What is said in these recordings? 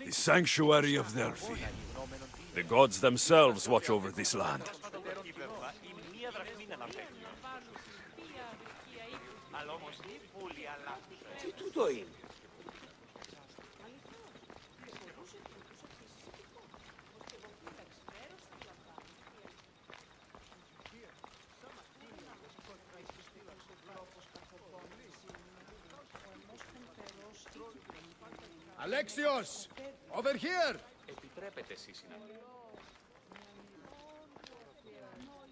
The sanctuary of Delphi. The gods themselves watch over this land. Τι τούτο είναι? Alexios! Over here!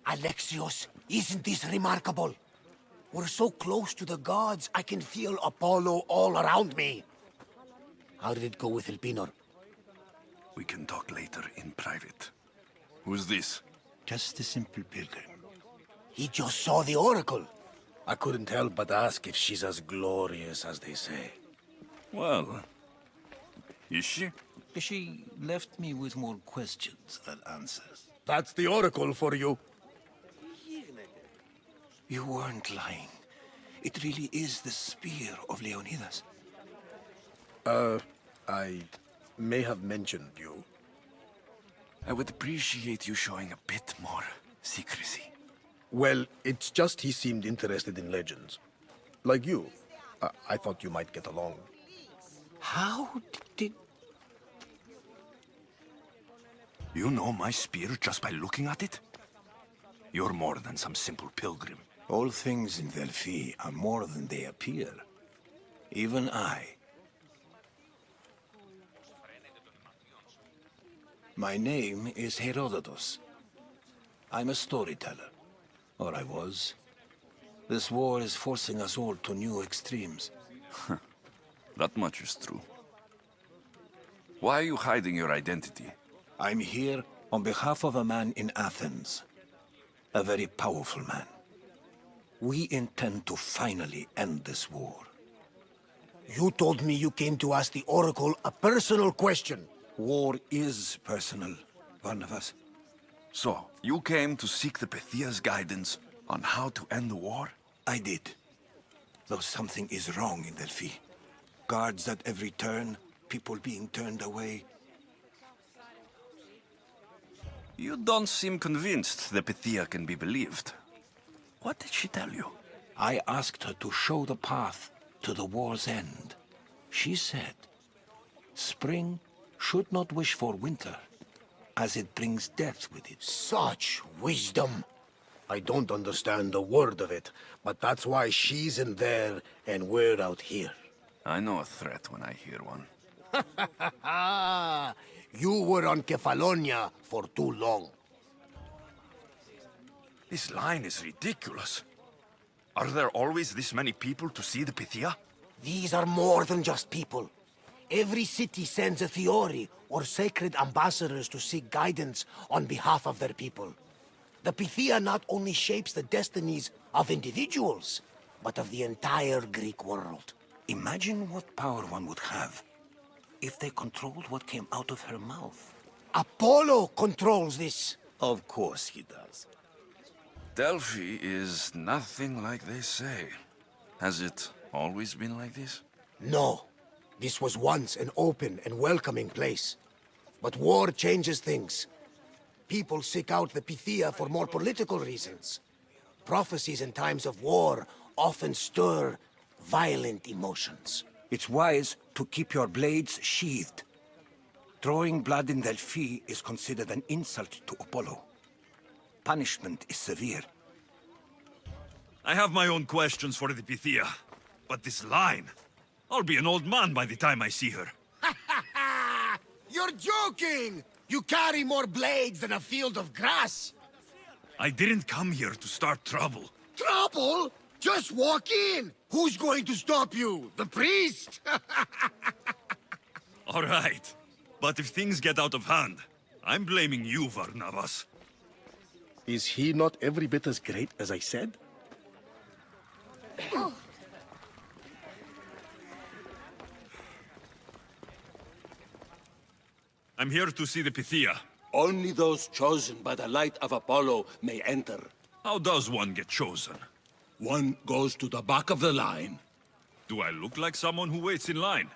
Alexios, isn't this remarkable? We're so close to the gods, I can feel Apollo all around me. How did it go with Elpinor? We can talk later in private. Who's this? Just a simple pilgrim. He just saw the oracle. I couldn't help but ask if she's as glorious as they say. Well, is she? She left me with more questions than answers. That's the oracle for you. You weren't lying. It really is the spear of Leonidas. I may have mentioned you. I would appreciate you showing a bit more secrecy. Well, it's just he seemed interested in legends. Like you. I thought you might get along. How did... You know my spear just by looking at it? You're more than some simple pilgrim. All things in Delphi are more than they appear. Even I. My name is Herodotus. I'm a storyteller. Or I was. This war is forcing us all to new extremes. That much is true. Why are you hiding your identity? I'm here on behalf of a man in Athens. A very powerful man. We intend to finally end this war. You told me you came to ask the oracle a personal question. War is personal, Barnabas. So, you came to seek the Pythia's guidance on how to end the war? I did. Though something is wrong in Delphi. Guards at every turn, people being turned away. You don't seem convinced the Pythia can be believed. What did she tell you? I asked her to show the path to the war's end. She said, spring should not wish for winter, as it brings death with it. Such wisdom. I don't understand a word of it, but that's why she's in there and we're out here. I know a threat when I hear one. You were on Kefalonia for too long. This line is ridiculous. Are there always this many people to see the Pythia? These are more than just people. Every city sends a Theori or sacred ambassadors to seek guidance on behalf of their people. The Pythia not only shapes the destinies of individuals, but of the entire Greek world. Imagine what power one would have if they controlled what came out of her mouth. Apollo controls this. Of course he does. Delphi is nothing like they say. Has it always been like this? No. This was once an open and welcoming place. But war changes things. People seek out the Pythia for more political reasons. Prophecies in times of war often stir violent emotions. It's wise to keep your blades sheathed. Drawing blood in Delphi is considered an insult to Apollo. Punishment is severe. I have my own questions for the Pythia. But this line... I'll be an old man by the time I see her. You're joking! You carry more blades than a field of grass! I didn't come here to start trouble. Trouble? Just walk in! Who's going to stop you? The priest? All right. But if things get out of hand, I'm blaming you, Barnabas. Is he not every bit as great as I said? I'm here to see the Pythia. Only those chosen by the light of Apollo may enter. How does one get chosen? One goes to the back of the line. Do I look like someone who waits in line?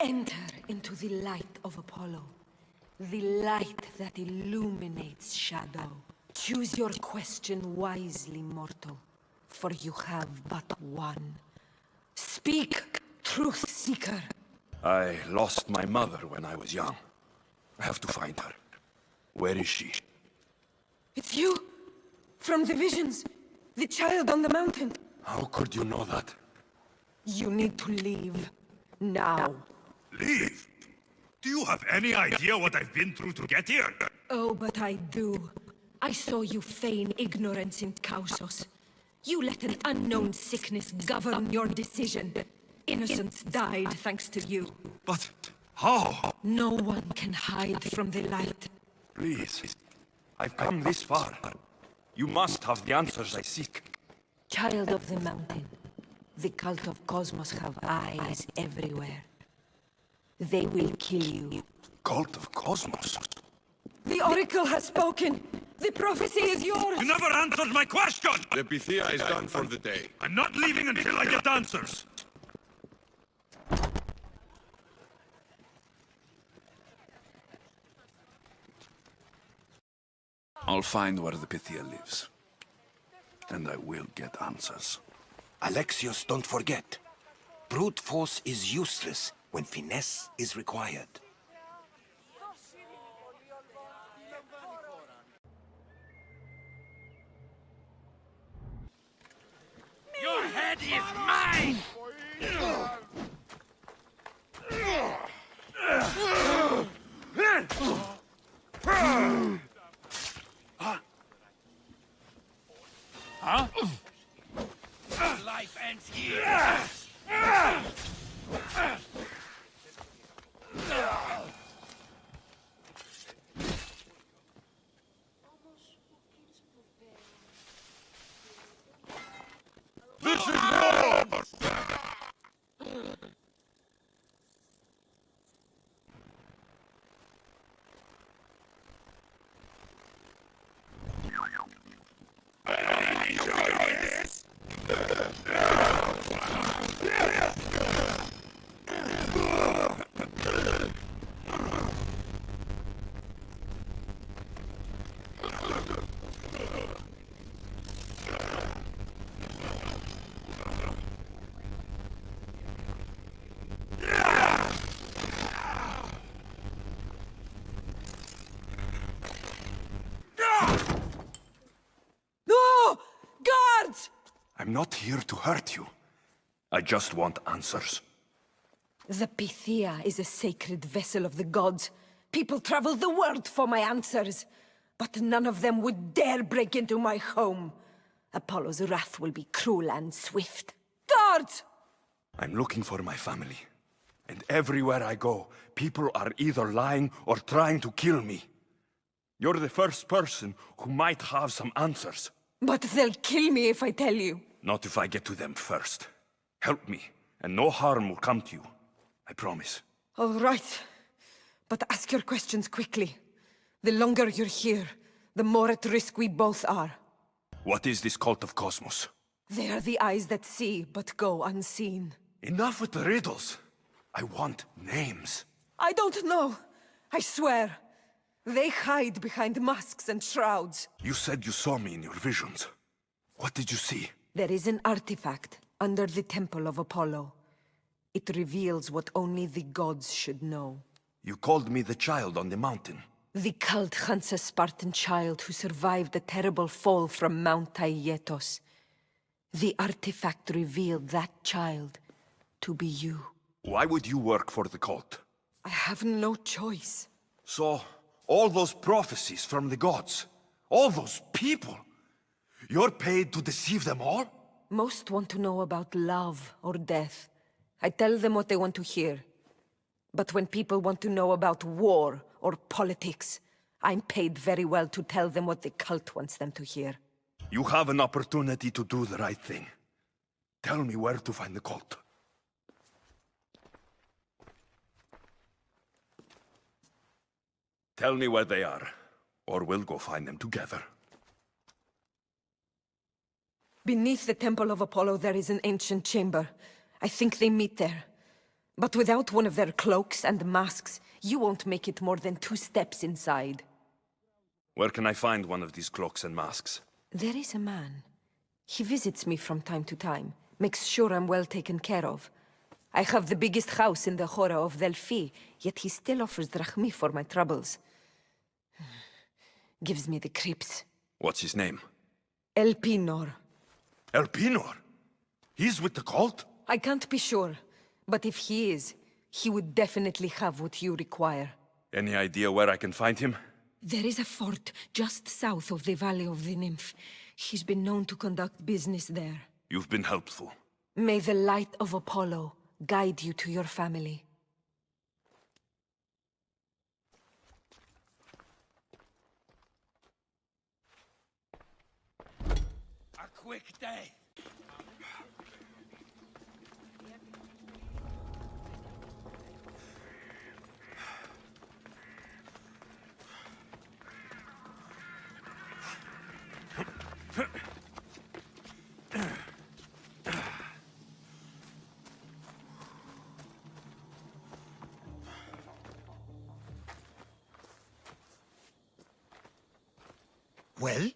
Enter into the light of Apollo, the light that illuminates shadow. Choose your question wisely, mortal, for you have but one. Speak, truth seeker. I lost my mother when I was young. I have to find her. Where is she? It's you! From the visions! The child on the mountain! How could you know that? You need to leave. Now. Leave? Do you have any idea what I've been through to get here? Oh, but I do. I saw you feign ignorance in Kausos. You let an unknown sickness govern your decision. Innocents died thanks to you. But how? No one can hide from the light. Please. I've come this far. You must have the answers I seek. Child of the mountain, the cult of Cosmos have eyes everywhere. They will kill you. Cult of Cosmos? The Oracle has spoken! The prophecy is yours! You never answered my question! The Pythia is done for the day. I'm not leaving until I get answers! I'll find where the Pythia lives. And I will get answers. Alexios, don't forget. Brute force is useless when finesse is required. Your head is mine! Huh? Life ends here! This is war! No! Guards! I'm not here to hurt you. I just want answers. The Pythia is a sacred vessel of the gods. People travel the world for my answers. But none of them would dare break into my home. Apollo's wrath will be cruel and swift. Guards! I'm looking for my family. And everywhere I go, people are either lying or trying to kill me. You're the first person who might have some answers. But they'll kill me if I tell you. Not if I get to them first. Help me, and no harm will come to you. I promise. All right. But ask your questions quickly. The longer you're here, the more at risk we both are. What is this cult of Cosmos? They are the eyes that see, but go unseen. Enough with the riddles. I want names. I don't know. I swear. They hide behind masks and shrouds. You said you saw me in your visions. What did you see? There is an artifact under the temple of Apollo. It reveals what only the gods should know. You called me the child on the mountain. The cult hunts a Spartan child who survived a terrible fall from Mount Aietos. The artifact revealed that child to be you. Why would you work for the cult? I have no choice. So, all those prophecies from the gods, all those people, you're paid to deceive them all? Most want to know about love or death, I tell them what they want to hear. But when people want to know about war or politics, I'm paid very well to tell them what the cult wants them to hear. You have an opportunity to do the right thing. Tell me where to find the cult. Tell me where they are, or we'll go find them together. Beneath the Temple of Apollo there is an ancient chamber. I think they meet there. But without one of their cloaks and masks, you won't make it more than 2 steps inside. Where can I find one of these cloaks and masks? There is a man. He visits me from time to time, makes sure I'm well taken care of. I have the biggest house in the Hora of Delphi, yet he still offers drachmi for my troubles. Gives me the creeps. What's his name? Elpinor. Elpinor? He's with the cult? I can't be sure, but if he is, he would definitely have what you require. Any idea where I can find him? There is a fort just south of the Valley of the Nymph. He's been known to conduct business there. You've been helpful. May the light of Apollo guide you to your family. A quick day. Well?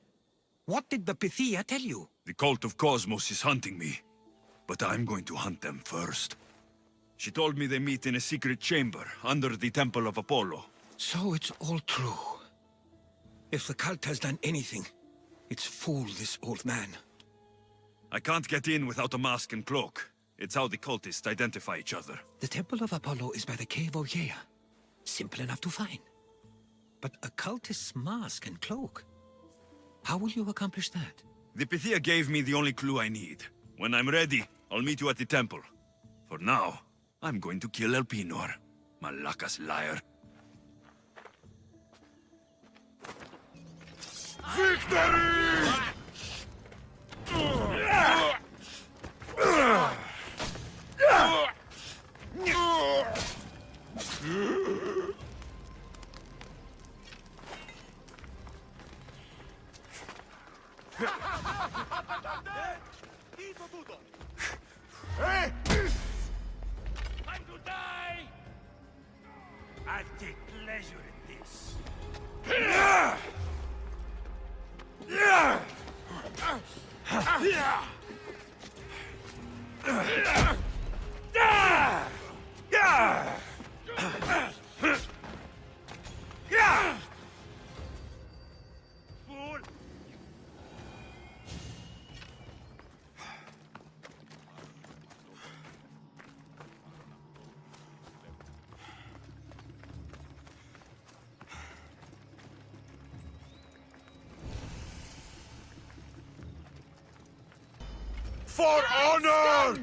What did the Pythia tell you? The cult of Cosmos is hunting me, but I'm going to hunt them first. She told me they meet in a secret chamber under the Temple of Apollo. So it's all true. If the cult has done anything, it's fooled this old man. I can't get in without a mask and cloak. It's how the cultists identify each other. The Temple of Apollo is by the Cave of Yea. Simple enough to find. But a cultist's mask and cloak? How will you accomplish that? The Pythia gave me the only clue I need. When I'm ready, I'll meet you at the temple. For now, I'm going to kill Elpinor, Malaka's liar. Time to die! I take pleasure in this. Fool! For honor!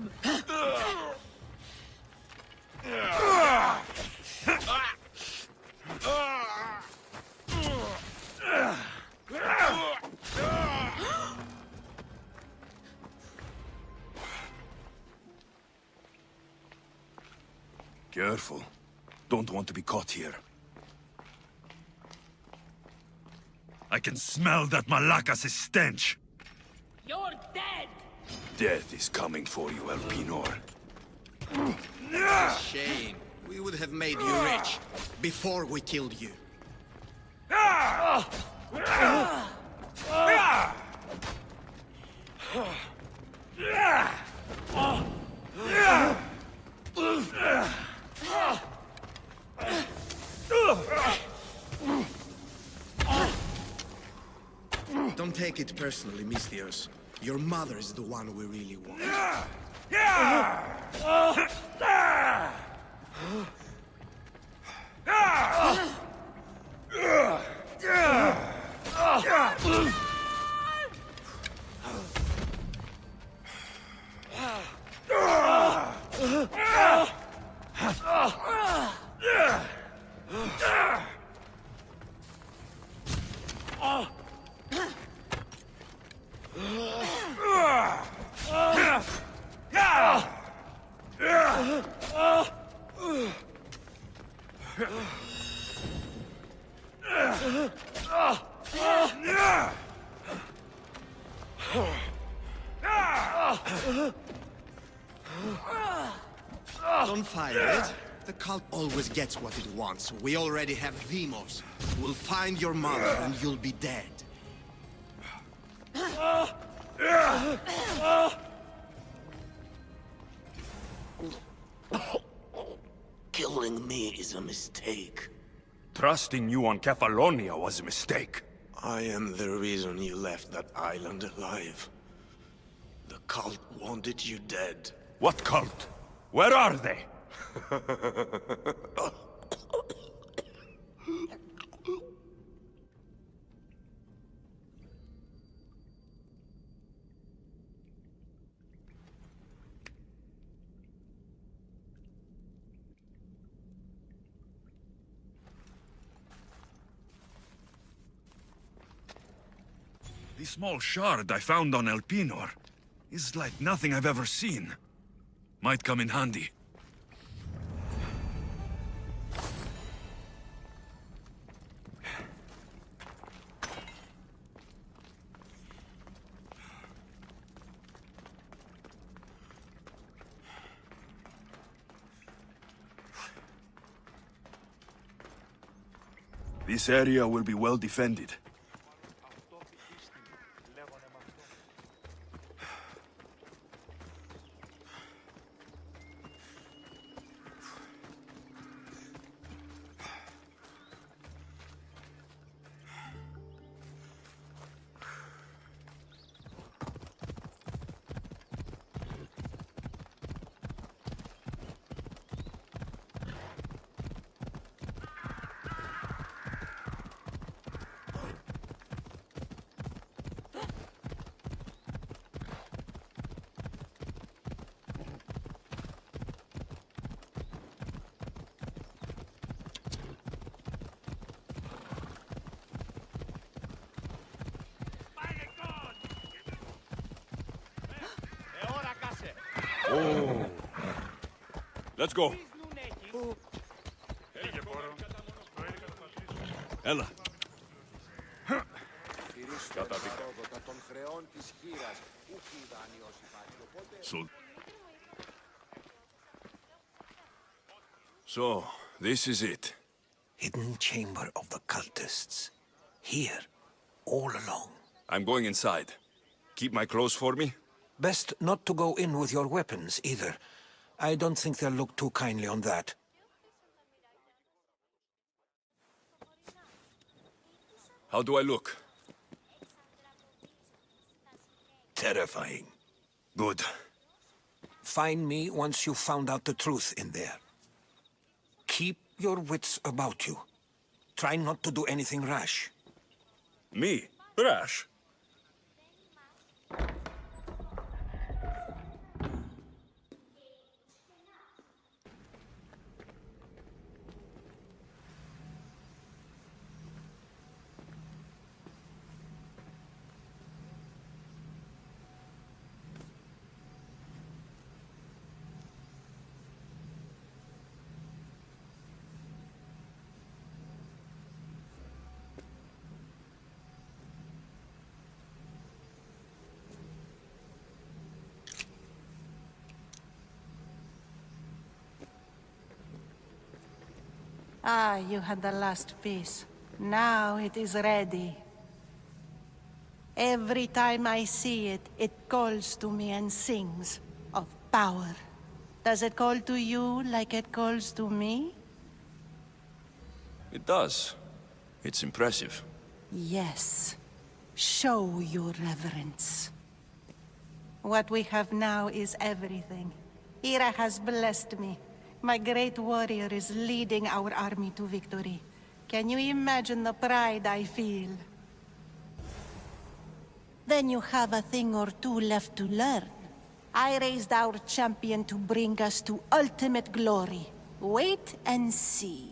Careful. Don't want to be caught here. I can smell that Malakas' stench. You're dead! Death is coming for you, Elpinor. Shame. We would have made you rich before we killed you. Don't take it personally, Mystios. Your mother is the one we really want. Don't fight it. The cult always gets what it wants. We already have Vimos. We'll find your mother and you'll be dead. Killing me is a mistake. Trusting you on Kefalonia was a mistake. I am the reason you left that island alive. The cult wanted you dead. What cult? Where are they? The small shard I found on Elpinor is like nothing I've ever seen. Might come in handy. This area will be well defended. Oh. Let's go. Ella. So, this is it. Hidden chamber of the cultists. Here, all along. I'm going inside. Keep my clothes for me? Best not to go in with your weapons, either. I don't think they'll look too kindly on that. How do I look? Terrifying. Good. Find me once you've found out the truth in there. Keep your wits about you. Try not to do anything rash. Me? Rash? Ah, you had the last piece. Now it is ready. Every time I see it, it calls to me and sings of power. Does it call to you like it calls to me? It does. It's impressive. Yes. Show your reverence. What we have now is everything. Ira has blessed me. My great warrior is leading our army to victory. Can you imagine the pride I feel? Then you have a thing or two left to learn. I raised our champion to bring us to ultimate glory. Wait and see.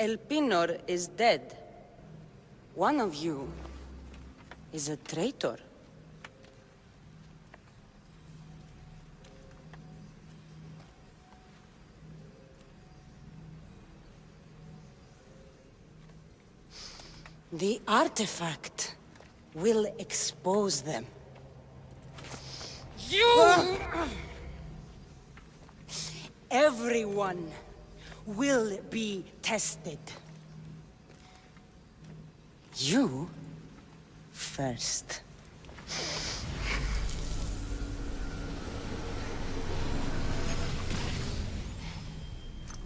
Elpinor is dead. One of you is a traitor. The artifact will expose them. You! Everyone will be tested. You first.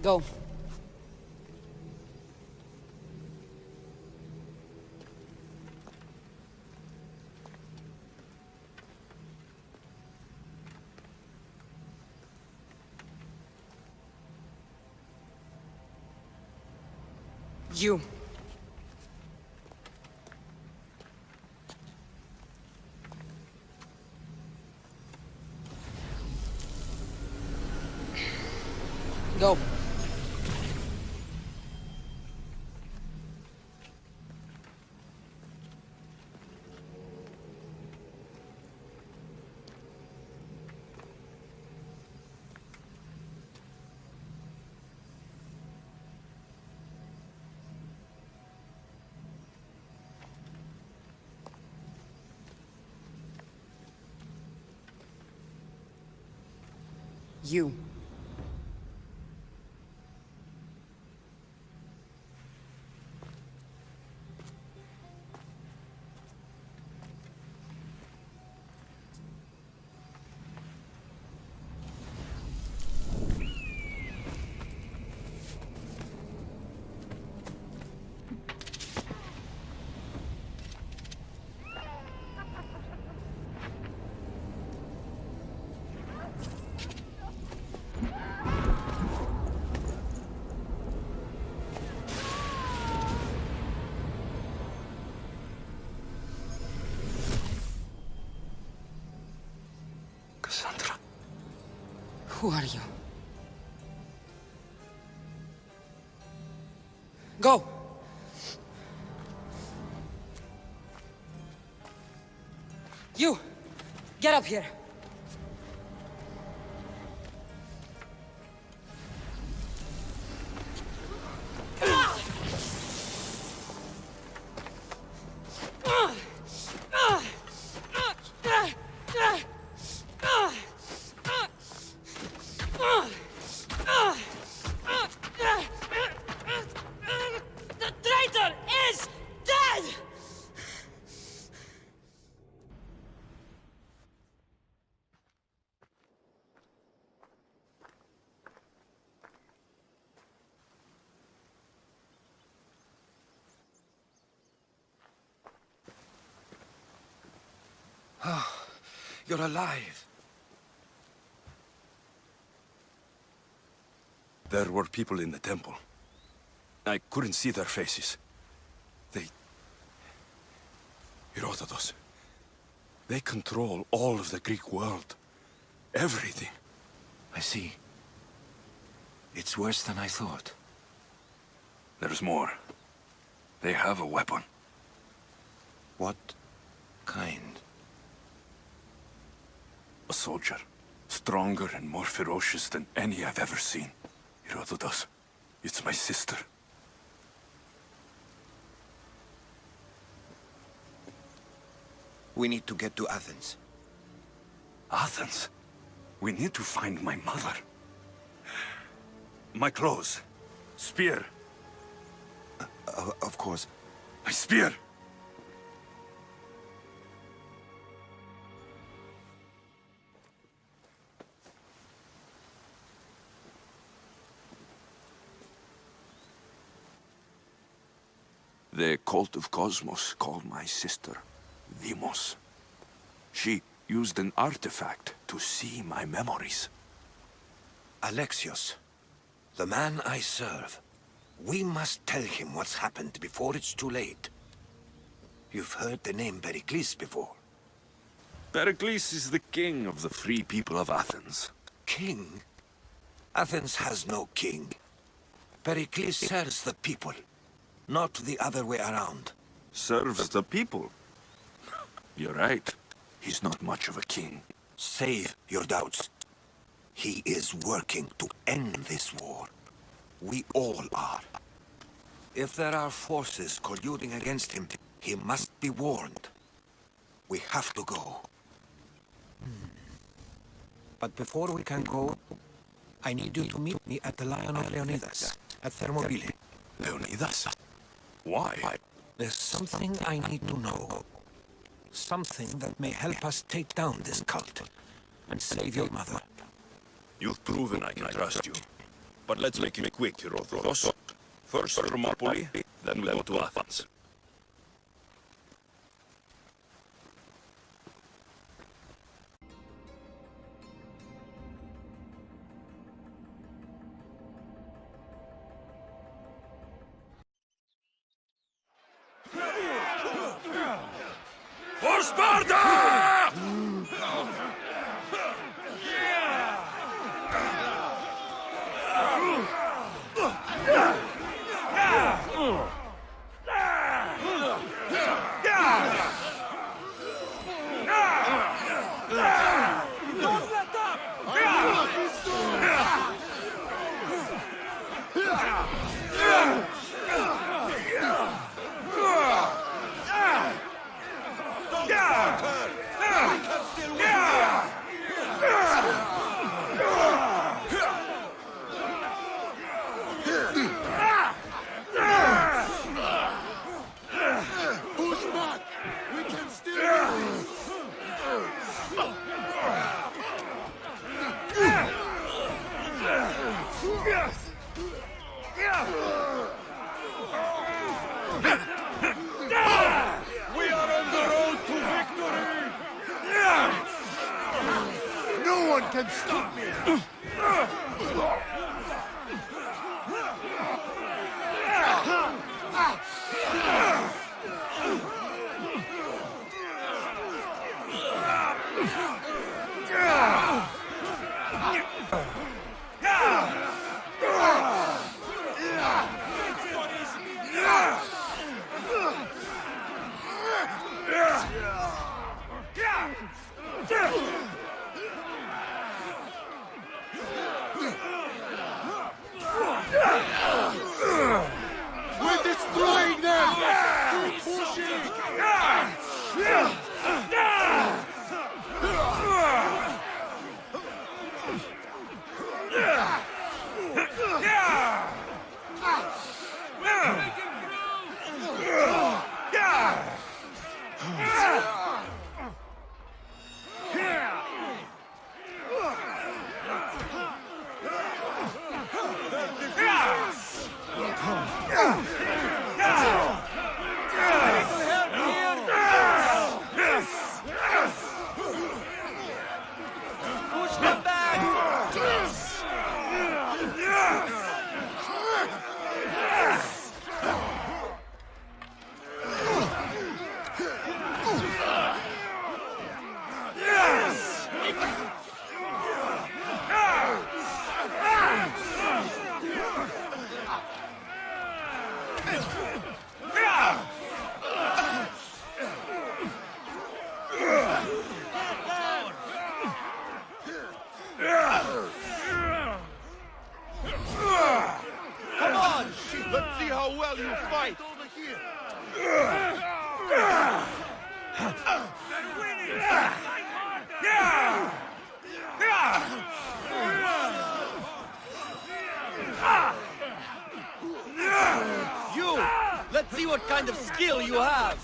Go. You. Go. You. Cassandra. Who are you? Go! You! Get up here! The traitor is dead! You're alive. There were people in the temple. I couldn't see their faces. They... Herodotus. They control all of the Greek world. Everything. I see. It's worse than I thought. There's more. They have a weapon. What kind? A soldier. Stronger and more ferocious than any I've ever seen. Herodotus, it's my sister. We need to get to Athens. Athens? We need to find my mother. My clothes. Spear. Of course. My spear! The cult of Cosmos called my sister Demos. She used an artifact to see my memories. Alexios, the man I serve. We must tell him what's happened before it's too late. You've heard the name Pericles before. Pericles is the king of the free people of Athens. King? Athens has no king. Pericles serves the people, not the other way around. Serves the people. You're right. He's not much of a king. Save your doubts. He is working to end this war. We all are. If there are forces colluding against him, he must be warned. We have to go. But before we can go, I need you to meet me at the Lion of Leonidas, at Thermopylae. Leonidas? Why? There's something I need to know. Something that may help us take down this cult and save your mother. You've proven I can trust you. But let's make it quick, Herodotus. First Thermopylae, then we'll go to Athens. For Sparta! Can stop me! We're destroying them! Keep pushing! Come on! Let's see how well you fight! Over here! You! Let's see what kind of skill you have!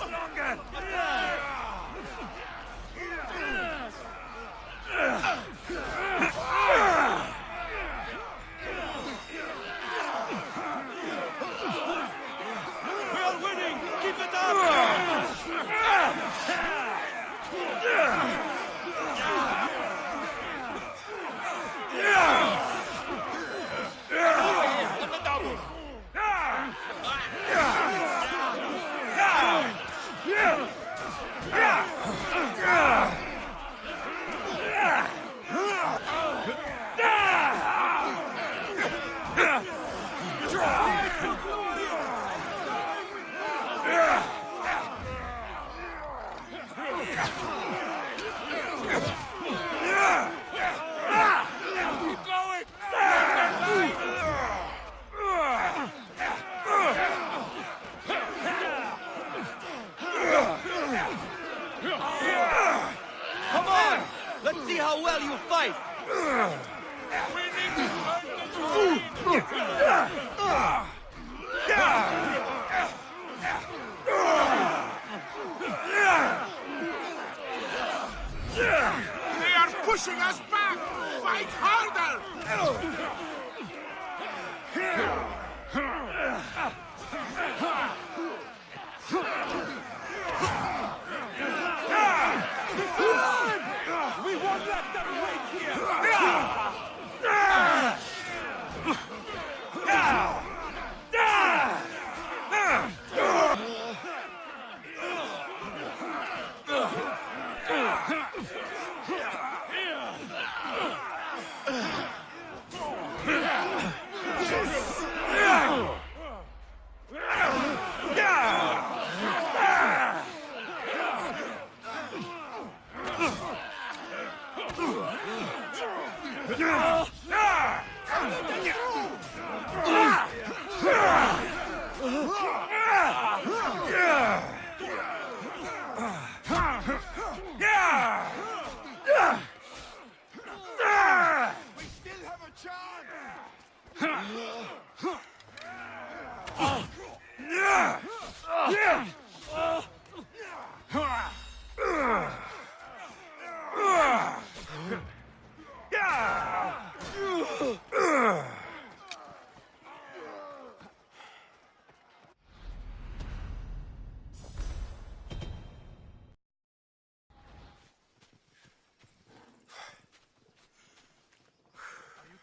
You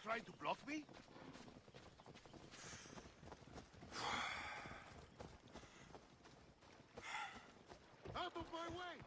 trying to block me? Out of my way!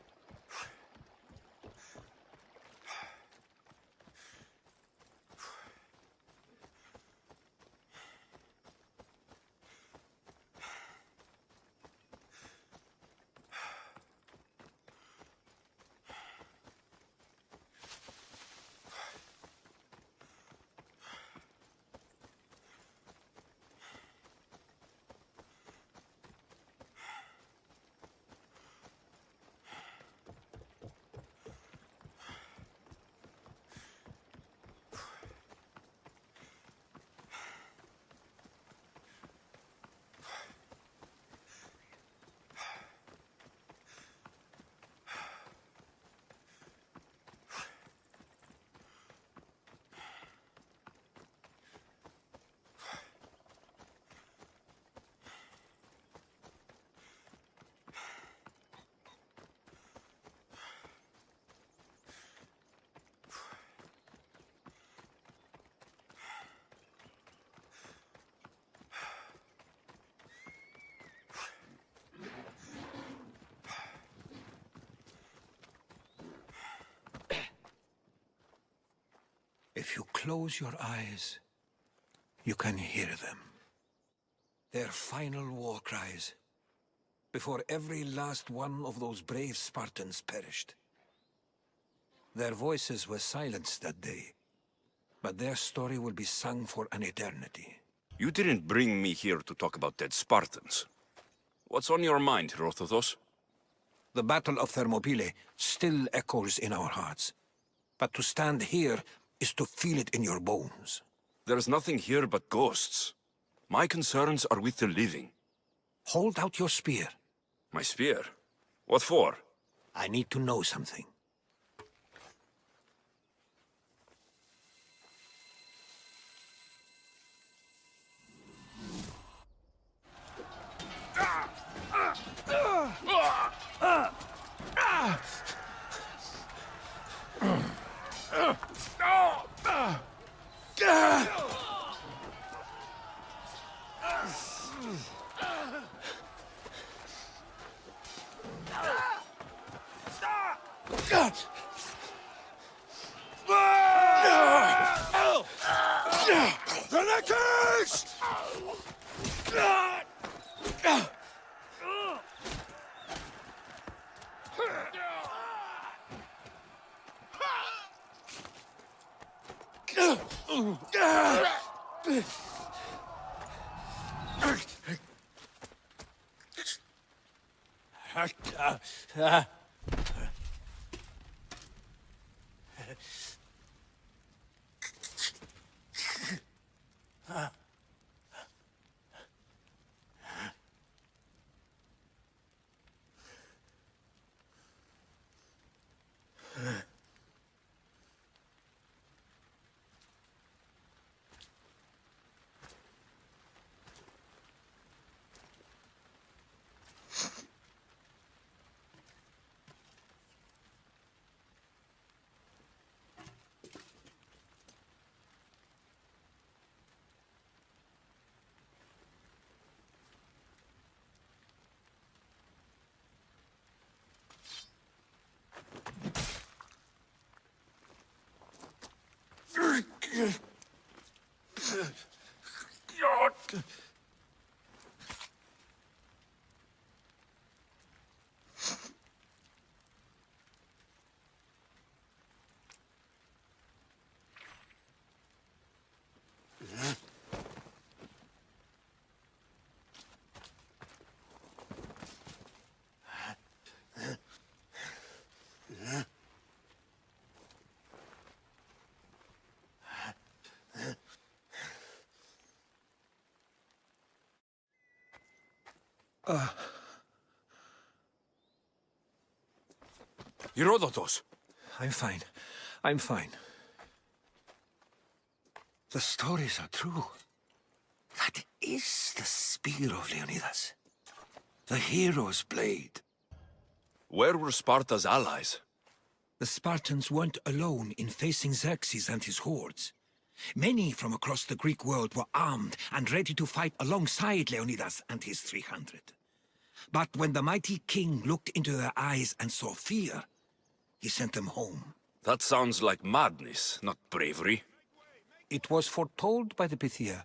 If you close your eyes, you can hear them. Their final war cries, before every last one of those brave Spartans perished. Their voices were silenced that day, but their story will be sung for an eternity. You didn't bring me here to talk about dead Spartans. What's on your mind, Herodotus? The Battle of Thermopylae still echoes in our hearts, but to stand here is to feel it in your bones. There's nothing here but ghosts. My concerns are with the living. Hold out your spear. My spear? What for? I need to know something. Herodotus! I'm fine. I'm fine. The stories are true. That is the spear of Leonidas. The hero's blade. Where were Sparta's allies? The Spartans weren't alone in facing Xerxes and his hordes. Many from across the Greek world were armed and ready to fight alongside Leonidas and his 300. But when the mighty king looked into their eyes and saw fear, he sent them home. That sounds like madness, not bravery. It was foretold by the Pythia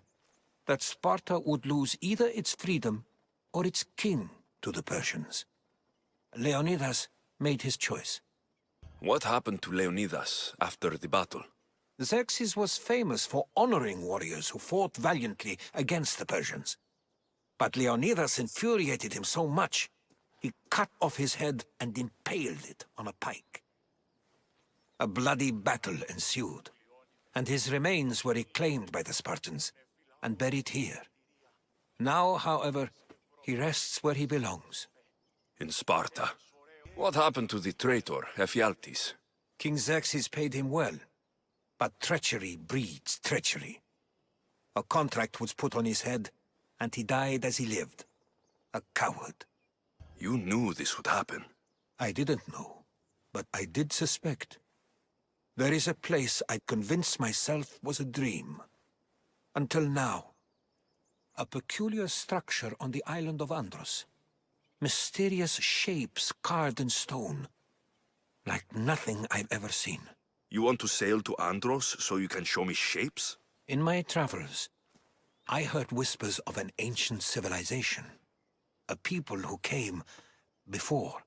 that Sparta would lose either its freedom or its king to the Persians. Leonidas made his choice. What happened to Leonidas after the battle? Xerxes was famous for honoring warriors who fought valiantly against the Persians. But Leonidas infuriated him so much, he cut off his head and impaled it on a pike. A bloody battle ensued, and his remains were reclaimed by the Spartans and buried here. Now, however, he rests where he belongs. In Sparta. What happened to the traitor, Ephialtes? King Xerxes paid him well, but treachery breeds treachery. A contract was put on his head, and he died as he lived. A coward. You knew this would happen. I didn't know, but I did suspect. There is a place I'd convinced myself was a dream. Until now. A peculiar structure on the island of Andros. Mysterious shapes carved in stone. Like nothing I've ever seen. You want to sail to Andros so you can show me shapes? In my travels, I heard whispers of an ancient civilization. A people who came before.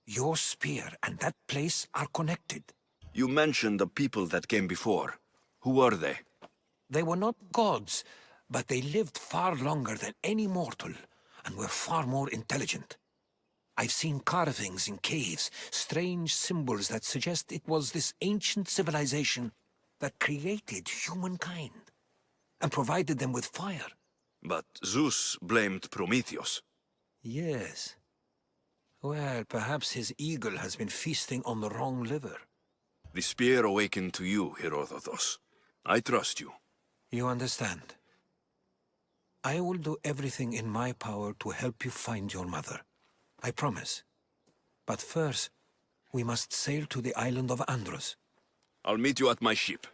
Your spear and that place are connected. You mentioned the people that came before. Who were they? They were not gods, but they lived far longer than any mortal, and were far more intelligent. I've seen carvings in caves, strange symbols that suggest it was this ancient civilization that created humankind, and provided them with fire. But Zeus blamed Prometheus. Yes. Well, perhaps his eagle has been feasting on the wrong liver. The spear awakened to you, Herodotus. I trust you. You understand. I will do everything in my power to help you find your mother. I promise. But first, we must sail to the island of Andros. I'll meet you at my ship.